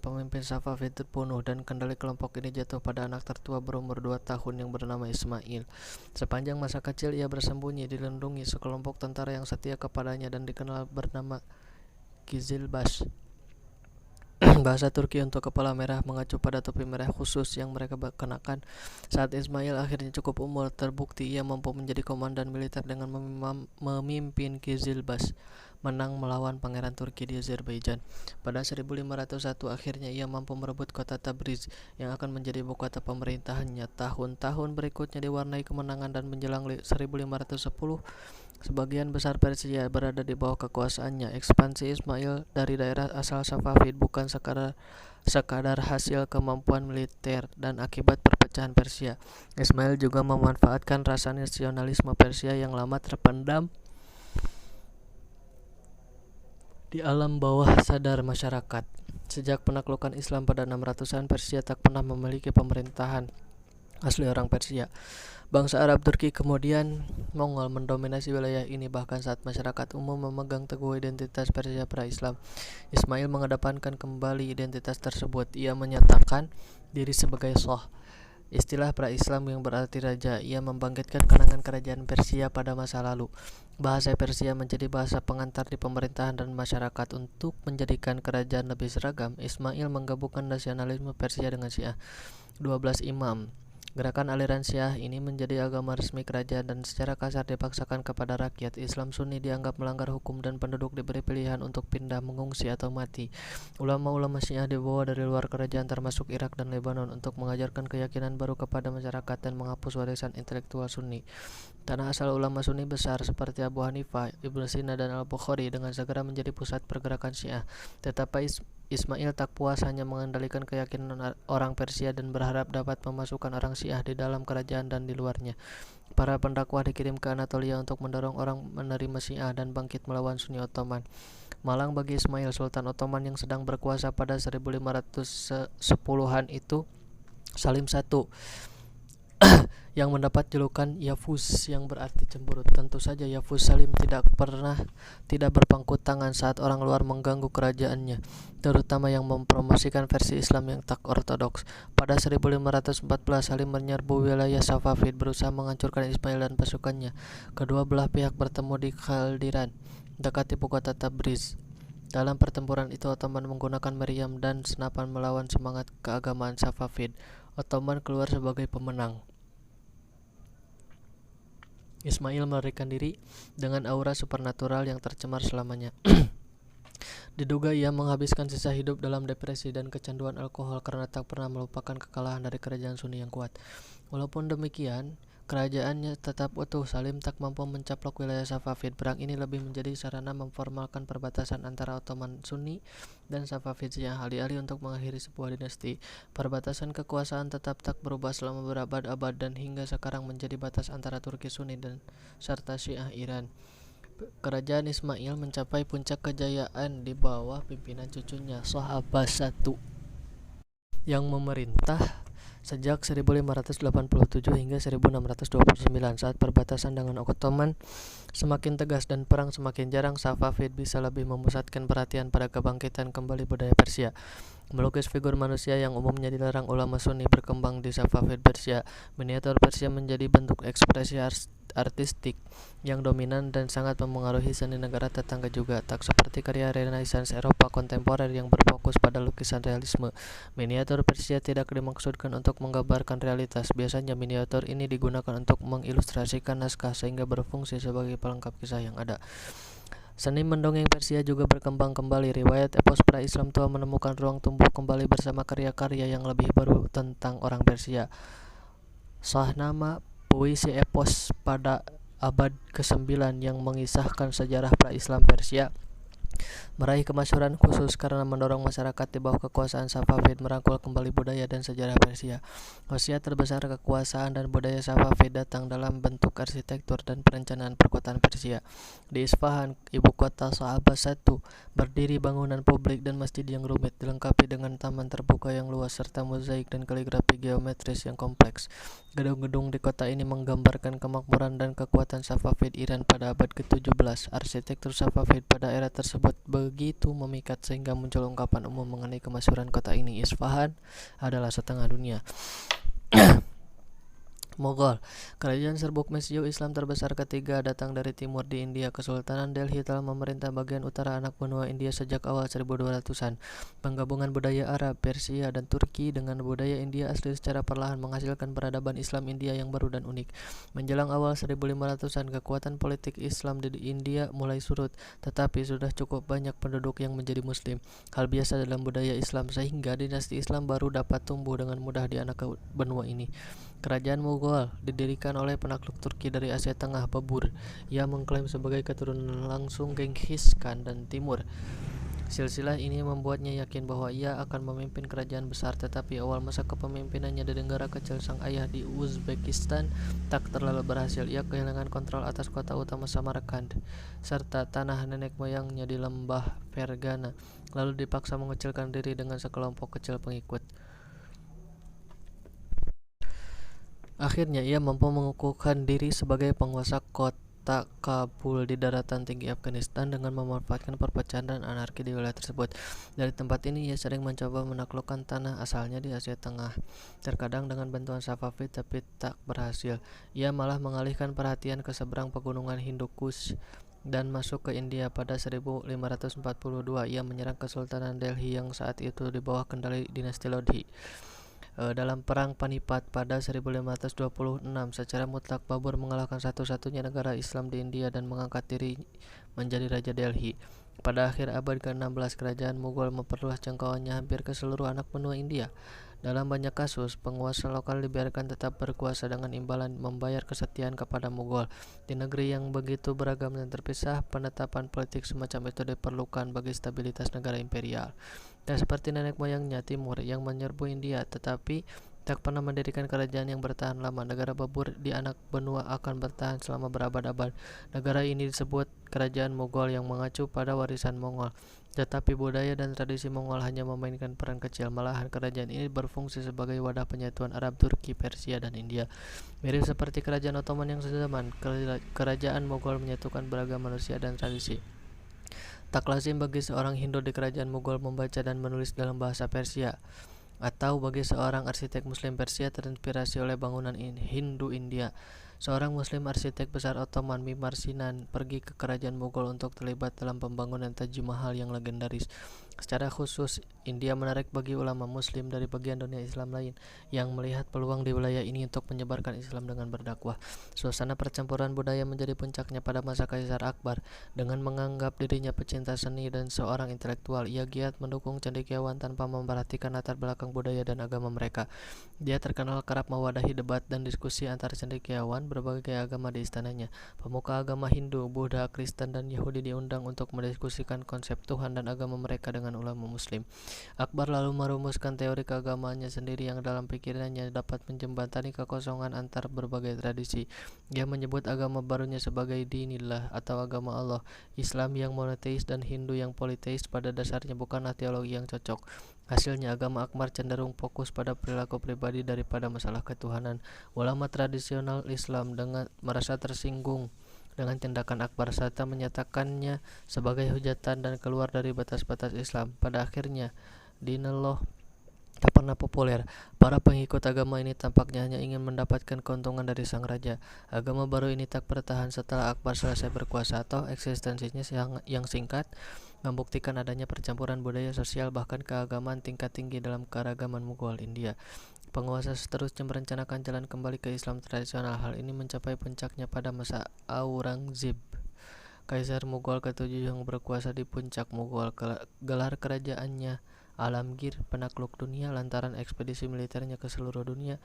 pemimpin Safavid terbunuh dan kendali kelompok ini jatuh pada anak tertua berumur 2 tahun yang bernama Ismail. Sepanjang masa kecil ia bersembunyi dilindungi sekelompok tentara yang setia kepadanya dan dikenal bernama Kizilbash. Bahasa Turki untuk kepala merah mengacu pada topi merah khusus yang mereka kenakan. Saat Ismail akhirnya cukup umur, terbukti ia mampu menjadi komandan militer dengan memimpin Kizilbash menang melawan pangeran Turki di Azerbaijan. Pada 1501 akhirnya ia mampu merebut kota Tabriz yang akan menjadi ibu kota pemerintahannya. Tahun-tahun berikutnya diwarnai kemenangan dan menjelang 1510 sebagian besar Persia berada di bawah kekuasaannya. Ekspansi Ismail dari daerah asal Safavid bukan sekadar hasil kemampuan militer dan akibat perpecahan Persia. Ismail juga memanfaatkan rasa nasionalisme Persia yang lama terpendam di alam bawah sadar masyarakat. Sejak penaklukan Islam pada 600-an, Persia tak pernah memiliki pemerintahan asli orang Persia. Bangsa Arab Turki kemudian Mongol mendominasi wilayah ini, bahkan saat masyarakat umum memegang teguh identitas Persia pra-Islam. Ismail mengedepankan kembali identitas tersebut. Ia menyatakan diri sebagai Shah, istilah pra-Islam yang berarti raja. Ia membangkitkan kenangan kerajaan Persia pada masa lalu. Bahasa Persia menjadi bahasa pengantar di pemerintahan dan masyarakat. Untuk menjadikan kerajaan lebih seragam, Ismail menggabungkan nasionalisme Persia dengan Syiah. 12 imam. Gerakan aliran Syiah ini menjadi agama resmi kerajaan dan secara kasar dipaksakan kepada rakyat. Islam Sunni dianggap melanggar hukum dan penduduk diberi pilihan untuk pindah, mengungsi, atau mati. Ulama-ulama Syiah dibawa dari luar kerajaan termasuk Irak dan Lebanon untuk mengajarkan keyakinan baru kepada masyarakat dan menghapus warisan intelektual Sunni. Tanah asal ulama Sunni besar seperti Abu Hanifah, Ibnu Sina, dan Al-Bukhari dengan segera menjadi pusat pergerakan Syiah. Tetapi Ismail tak puas hanya mengendalikan keyakinan orang Persia dan berharap dapat memasukkan orang Syiah di dalam kerajaan dan di luarnya. Para pendakwah dikirim ke Anatolia untuk mendorong orang menerima Syiah dan bangkit melawan Sunni Ottoman. Malang bagi Ismail, Sultan Ottoman yang sedang berkuasa pada 1510-an itu Salim I yang mendapat julukan Yavuz yang berarti cemburut. Tentu saja Yavuz Salim tidak berpangku tangan saat orang luar mengganggu kerajaannya, terutama yang mempromosikan versi Islam yang tak ortodoks. Pada 1514 Salim menyerbu wilayah Safavid, berusaha menghancurkan Ismail dan pasukannya. Kedua belah pihak bertemu di Khaldiran, dekat ibu kota Tabriz. Dalam pertempuran itu Ottoman menggunakan meriam dan senapan melawan semangat keagamaan Safavid. Ottoman keluar sebagai pemenang. Ismail melarikan diri dengan aura supernatural yang tercemar selamanya. Diduga ia menghabiskan sisa hidup dalam depresi dan kecanduan alkohol karena tak pernah melupakan kekalahan dari kerajaan Sunni yang kuat. Walaupun demikian, kerajaannya tetap utuh. Salim tak mampu mencaplok wilayah Safavid. Perang ini lebih menjadi sarana memformalkan perbatasan antara Ottoman Sunni dan Safavid Syiah, alih-alih untuk mengakhiri sebuah dinasti. Perbatasan kekuasaan tetap tak berubah selama berabad-abad dan hingga sekarang menjadi batas antara Turki Sunni dan serta Syiah Iran. Kerajaan Ismail mencapai puncak kejayaan di bawah pimpinan cucunya Shah Abbas I yang memerintah sejak 1587 hingga 1629. Saat perbatasan dengan Ottoman semakin tegas dan perang semakin jarang, Safavid bisa lebih memusatkan perhatian pada kebangkitan kembali budaya Persia. Melukis figur manusia yang umumnya dilarang ulama Sunni berkembang di Safavid Persia. Miniatur Persia menjadi bentuk ekspresi artistik yang dominan dan sangat memengaruhi seni negara tetangga juga. Tak seperti karya Renaissance Eropa kontemporer yang berfokus pada lukisan realisme, miniatur Persia tidak dimaksudkan untuk menggambarkan realitas. Biasanya miniatur ini digunakan untuk mengilustrasikan naskah sehingga berfungsi sebagai pelengkap kisah yang ada. Seni mendongeng Persia juga berkembang kembali. Riwayat epos pra-Islam tua menemukan ruang tumbuh kembali bersama karya-karya yang lebih baru tentang orang Persia. Shahnama, puisi epos pada abad ke-9 yang mengisahkan sejarah pra-Islam Persia, meraih kemasyhuran khusus karena mendorong masyarakat di bawah kekuasaan Safavid merangkul kembali budaya dan sejarah Persia. Wasiat terbesar kekuasaan dan budaya Safavid datang dalam bentuk arsitektur dan perencanaan perkotaan Persia. Di Isfahan, ibu kota Shah Abbas I, berdiri bangunan publik dan masjid yang rumit, dilengkapi dengan taman terbuka yang luas serta mozaik dan kaligrafi geometris yang kompleks. Gedung-gedung di kota ini menggambarkan kemakmuran dan kekuatan Safavid Iran pada abad ke-17. Arsitektur Safavid pada era tersebut begitu memikat sehingga muncul ungkapan umum mengenai kemasyhuran kota ini. Isfahan adalah setengah dunia. Mughal, kerajaan serbuk Mesyu Islam terbesar ketiga, datang dari timur di India. Kesultanan Delhi telah memerintah bagian utara anak benua India sejak awal 1200-an. Penggabungan budaya Arab, Persia, dan Turki dengan budaya India asli secara perlahan menghasilkan peradaban Islam India yang baru dan unik. Menjelang awal 1500-an, kekuatan politik Islam di India mulai surut, tetapi sudah cukup banyak penduduk yang menjadi Muslim. Hal biasa dalam budaya Islam, sehingga dinasti Islam baru dapat tumbuh dengan mudah di anak benua ini. Kerajaan Mughal didirikan oleh penakluk Turki dari Asia Tengah, Babur. Ia mengklaim sebagai keturunan langsung Genghis Khan dan Timur. Silsilah ini membuatnya yakin bahwa ia akan memimpin kerajaan besar, tetapi awal masa kepemimpinannya di negara kecil sang ayah di Uzbekistan tak terlalu berhasil. Ia kehilangan kontrol atas kota utama Samarkand serta tanah nenek moyangnya di lembah Fergana, lalu dipaksa mengecilkan diri dengan sekelompok kecil pengikut. Akhirnya ia mampu mengukuhkan diri sebagai penguasa kota Kabul di daratan tinggi Afghanistan dengan memanfaatkan perpecahan dan anarki di wilayah tersebut. Dari tempat ini ia sering mencoba menaklukkan tanah asalnya di Asia Tengah, terkadang dengan bantuan Safavid tapi tak berhasil. Ia malah mengalihkan perhatian ke seberang pegunungan Hindu Kush dan masuk ke India. Pada 1542 ia menyerang Kesultanan Delhi yang saat itu di bawah kendali dinasti Lodhi. Dalam perang Panipat pada 1526 secara mutlak Babur mengalahkan satu-satunya negara Islam di India dan mengangkat diri menjadi Raja Delhi. Pada akhir abad ke-16 kerajaan Mughal memperluas jangkauannya hampir ke seluruh anak benua India. Dalam banyak kasus, penguasa lokal dibiarkan tetap berkuasa dengan imbalan membayar kesetiaan kepada Mughal. Di negeri yang begitu beragam dan terpisah, penetapan politik semacam itu diperlukan bagi stabilitas negara imperial. Dan seperti nenek moyangnya Timur yang menyerbu India, tetapi tak pernah mendirikan kerajaan yang bertahan lama. Negara Babur di anak benua akan bertahan selama berabad-abad. Negara ini disebut kerajaan Mughal yang mengacu pada warisan Mongol. Tetapi budaya dan tradisi Mongol hanya memainkan peran kecil. Malahan kerajaan ini berfungsi sebagai wadah penyatuan Arab, Turki, Persia, dan India. Mirip seperti kerajaan Ottoman yang sezaman, kerajaan Mughal menyatukan beragam manusia dan tradisi. Tak lazim bagi seorang Hindu di kerajaan Mughal membaca dan menulis dalam bahasa Persia, atau bagi seorang arsitek Muslim Persia terinspirasi oleh bangunan Hindu India. Seorang Muslim arsitek besar Ottoman, Mimar Sinan, pergi ke kerajaan Mughal untuk terlibat dalam pembangunan Taj Mahal yang legendaris. Secara khusus, India menarik bagi ulama Muslim dari bagian dunia Islam lain yang melihat peluang di wilayah ini untuk menyebarkan Islam dengan berdakwah. Suasana percampuran budaya menjadi puncaknya pada masa Kaisar Akbar. Dengan menganggap dirinya pecinta seni dan seorang intelektual, ia giat mendukung cendekiawan tanpa memperhatikan latar belakang budaya dan agama mereka. Dia terkenal kerap mewadahi debat dan diskusi antar cendekiawan berbagai agama di istananya. Pemuka agama Hindu, Buddha, Kristen, dan Yahudi diundang untuk mendiskusikan konsep Tuhan dan agama mereka dengan ulama Muslim. Akbar lalu merumuskan teori keagamaannya sendiri yang dalam pikirannya dapat menjembatani kekosongan antar berbagai tradisi. Dia menyebut agama barunya sebagai dinillah atau agama Allah. Islam yang monoteis dan Hindu yang politeis pada dasarnya bukanlah teologi yang cocok. Hasilnya agama Akbar cenderung fokus pada perilaku pribadi daripada masalah ketuhanan. Ulama tradisional Islam dengan merasa tersinggung dengan tindakan Akbar serta menyatakannya sebagai hujatan dan keluar dari batas-batas Islam. Pada akhirnya, Dinullah tak pernah populer. Para pengikut agama ini tampaknya hanya ingin mendapatkan keuntungan dari sang raja. Agama baru ini tak bertahan setelah Akbar selesai berkuasa, atau eksistensinya yang singkat membuktikan adanya percampuran budaya sosial bahkan keagamaan tingkat tinggi dalam keragaman Mughal India. Penguasa seterusnya merencanakan jalan kembali ke Islam tradisional. Hal ini mencapai puncaknya pada masa Aurangzeb, Kaisar Mughal ke-7 yang berkuasa di puncak Mughal. Gelar kerajaannya Alamgir, penakluk dunia, lantaran ekspedisi militernya ke seluruh dunia.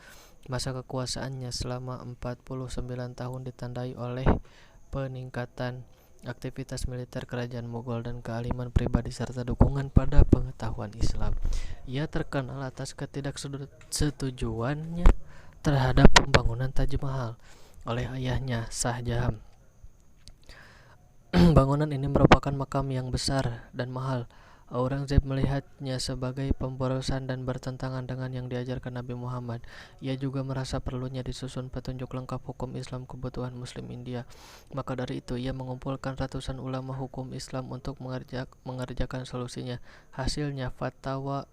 Masa kekuasaannya selama 49 tahun ditandai oleh peningkatan aktivitas militer kerajaan Mughal dan kealiman pribadi serta dukungan pada pengetahuan Islam. Ia terkenal atas ketidaksetujuannya terhadap pembangunan Taj Mahal oleh ayahnya Shah Jahan. Bangunan ini merupakan makam yang besar dan mahal. Aurangzeb melihatnya sebagai pemborosan dan bertentangan dengan yang diajarkan Nabi Muhammad. Ia juga merasa perlunya disusun petunjuk lengkap hukum Islam kebutuhan Muslim India. Maka dari itu, ia mengumpulkan ratusan ulama hukum Islam untuk mengerjakan solusinya. Hasilnya Fatwa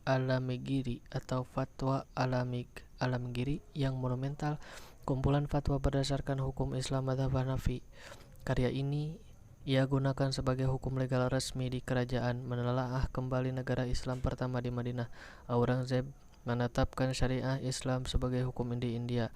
Alamgiri atau Fatwa Alamgiri yang monumental, kumpulan fatwa berdasarkan hukum Islam mazhab Hanafi. Karya ini ia gunakan sebagai hukum legal resmi di kerajaan. Menelaah kembali negara Islam pertama di Madinah, Aurangzeb menetapkan syariah Islam sebagai hukum di India.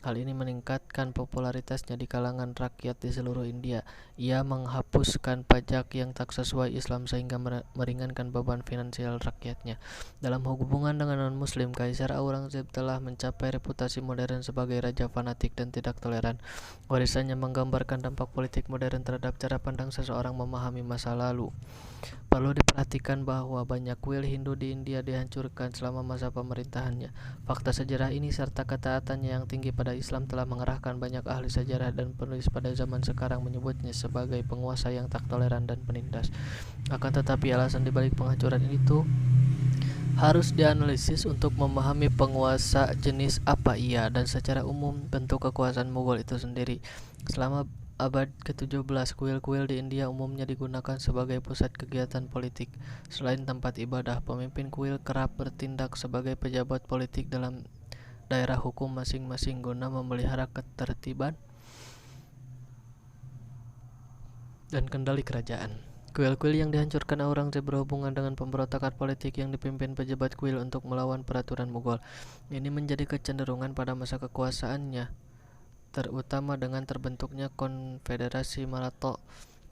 Hal ini meningkatkan popularitasnya di kalangan rakyat di seluruh India. Ia menghapuskan pajak yang tak sesuai Islam sehingga meringankan beban finansial rakyatnya. Dalam hubungan dengan non-muslim, Kaisar Aurangzeb telah mencapai reputasi modern sebagai raja fanatik dan tidak toleran. Warisannya menggambarkan dampak politik modern terhadap cara pandang seseorang memahami masa lalu. Perlu diperhatikan bahwa banyak kuil Hindu di India dihancurkan selama masa pemerintahannya. Fakta sejarah ini serta ketaatannya yang tinggi pada Islam telah mengerahkan banyak ahli sejarah dan penulis pada zaman sekarang menyebutnya sebagai penguasa yang tak toleran dan penindas. Akan tetapi alasan dibalik penghancuran itu harus dianalisis untuk memahami penguasa jenis apa ia dan secara umum bentuk kekuasaan Mughal itu sendiri. Selama abad ke-17, kuil-kuil di India umumnya digunakan sebagai pusat kegiatan politik. Selain tempat ibadah, pemimpin kuil kerap bertindak sebagai pejabat politik dalam daerah hukum masing-masing guna memelihara ketertiban dan kendali kerajaan. Kuil-kuil yang dihancurkan Aurangzeb berhubungan dengan pemberontakan politik yang dipimpin pejabat kuil untuk melawan peraturan Mughal. Ini menjadi kecenderungan pada masa kekuasaannya, terutama dengan terbentuknya Konfederasi Maratha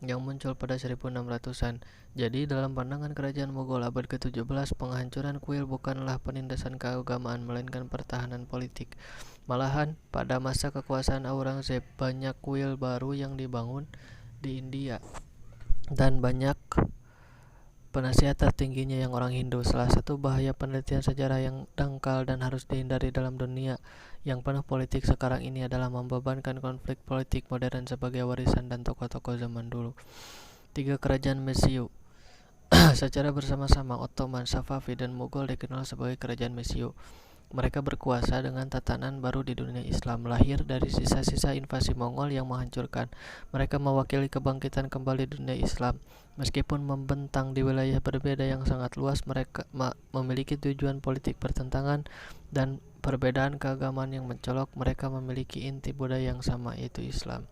yang muncul pada 1600-an. Jadi dalam pandangan kerajaan Mughal abad ke-17, penghancuran kuil bukanlah penindasan keagamaan melainkan pertahanan politik. Malahan pada masa kekuasaan Aurangzeb, banyak kuil baru yang dibangun di India dan banyak penasihat tertingginya yang orang Hindu. Salah satu bahaya penelitian sejarah yang dangkal dan harus dihindari dalam dunia yang penuh politik sekarang ini adalah membebankan konflik politik modern sebagai warisan dan tokoh-tokoh zaman dulu. 3 kerajaan Mesyu secara bersama-sama Ottoman, Safavi, dan Mughal dikenal sebagai kerajaan Mesyu. Mereka berkuasa dengan tatanan baru di dunia Islam, lahir dari sisa-sisa invasi Mongol yang menghancurkan. Mereka mewakili kebangkitan kembali dunia Islam. Meskipun membentang di wilayah berbeda yang sangat luas, mereka memiliki tujuan politik bertentangan dan perbedaan keagamaan yang mencolok. Mereka memiliki inti budaya yang sama, yaitu Islam.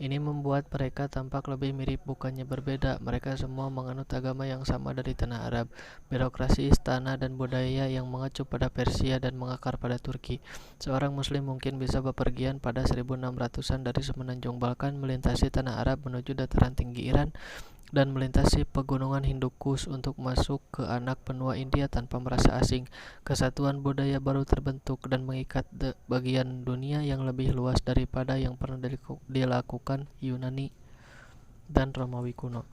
Ini membuat mereka tampak lebih mirip, bukannya berbeda. Mereka semua menganut agama yang sama dari tanah Arab. Birokrasi istana dan budaya yang mengacu pada Persia dan mengakar pada Turki. Seorang muslim mungkin bisa bepergian pada 1600-an dari semenanjung Balkan, melintasi tanah Arab menuju dataran tinggi Iran, dan melintasi pegunungan Hindukush untuk masuk ke anak benua India tanpa merasa asing. Kesatuan budaya baru terbentuk dan mengikat bagian dunia yang lebih luas daripada yang pernah dilakukan Yunani dan Romawi kuno.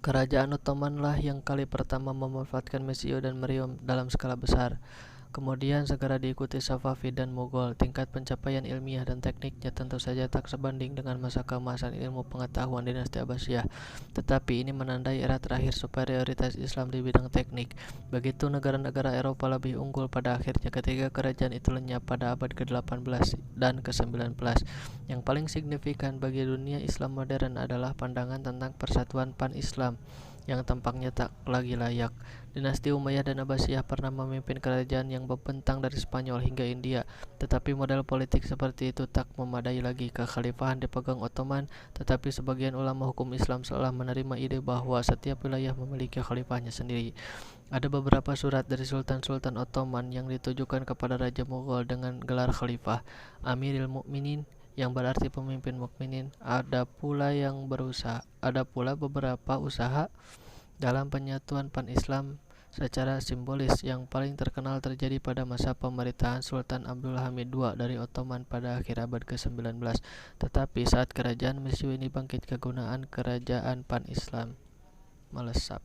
Kerajaan Ottomanlah yang kali pertama memanfaatkan Mesyu dan Merium dalam skala besar. Kemudian segera diikuti Safavi dan Mughal. Tingkat pencapaian ilmiah dan tekniknya tentu saja tak sebanding dengan masa keemasan ilmu pengetahuan dinasti Abbasiyah. Tetapi ini menandai era terakhir superioritas Islam di bidang teknik. Begitu negara-negara Eropa lebih unggul pada akhirnya ketika kerajaan itu lenyap pada abad ke-18 dan ke-19. Yang paling signifikan bagi dunia Islam modern adalah pandangan tentang persatuan pan-Islam yang tampaknya tak lagi layak. Dinasti Umayyah dan Abbasiyah pernah memimpin kerajaan yang membentang dari Spanyol hingga India, tetapi model politik seperti itu tak memadai lagi. Kekhalifahan dipegang Ottoman, tetapi sebagian ulama hukum Islam seolah menerima ide bahwa setiap wilayah memiliki khalifahnya sendiri. Ada beberapa surat dari Sultan-Sultan Ottoman yang ditujukan kepada Raja Mughal dengan gelar khalifah, Amirul Mukminin, yang berarti pemimpin mukminin. Ada pula beberapa usaha dalam penyatuan pan-Islam secara simbolis. Yang paling terkenal terjadi pada masa pemerintahan Sultan Abdul Hamid II dari Ottoman pada akhir abad ke-19. Tetapi saat kerajaan Mesyu ini bangkit, kegunaan kerajaan pan-Islam melesat.